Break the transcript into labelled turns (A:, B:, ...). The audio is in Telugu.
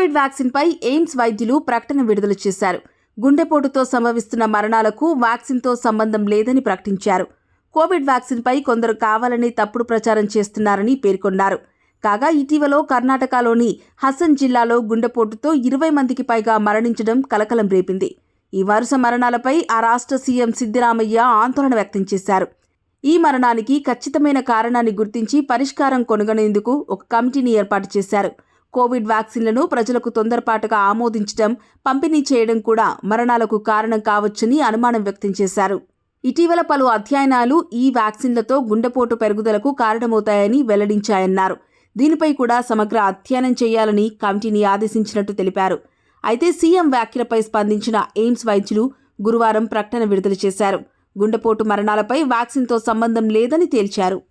A: కోవిడ్ వ్యాక్సిన్పై ఎయిమ్స్ వైద్యులు ప్రకటన విడుదల చేశారు. గుండెపోటుతో సంభవిస్తున్న మరణాలకు వ్యాక్సిన్తో సంబంధం లేదని ప్రకటించారు. కోవిడ్ వ్యాక్సిన్పై కొందరు కావాలని తప్పుడు ప్రచారం చేస్తున్నారని పేర్కొన్నారు. కాగా ఇటీవల కర్ణాటకలోని హసన్ జిల్లాలో గుండెపోటుతో 20 మందికి పైగా మరణించడం కలకలం రేపింది. ఈ వరుస మరణాలపై ఆ రాష్ట్ర సీఎం సిద్దిరామయ్య ఆందోళన వ్యక్తం చేశారు. ఈ మరణానికి ఖచ్చితమైన కారణాన్ని గుర్తించి పరిష్కారం కనుగొనేందుకు ఒక కమిటీని ఏర్పాటు చేశారు. కోవిడ్ వ్యాక్సిన్లను ప్రజలకు తొందరపాటుగా ఆమోదించడం, పంపిణీ చేయడం కూడా మరణాలకు కారణం కావచ్చని అనుమానం వ్యక్తం చేశారు. ఇటీవల పలు అధ్యయనాలు ఈ వ్యాక్సిన్లతో గుండెపోటు పెరుగుదలకు కారణమవుతాయని వెల్లడించాయన్నారు. దీనిపై కూడా సమగ్ర అధ్యయనం చేయాలని కమిటీని ఆదేశించినట్టు తెలిపారు. అయితే సీఎం వ్యాఖ్యలపై స్పందించిన ఎయిమ్స్ వైద్యులు గురువారం ప్రకటన విడుదల చేశారు. గుండెపోటు మరణాలపై వ్యాక్సిన్తో సంబంధం లేదని తేల్చారు.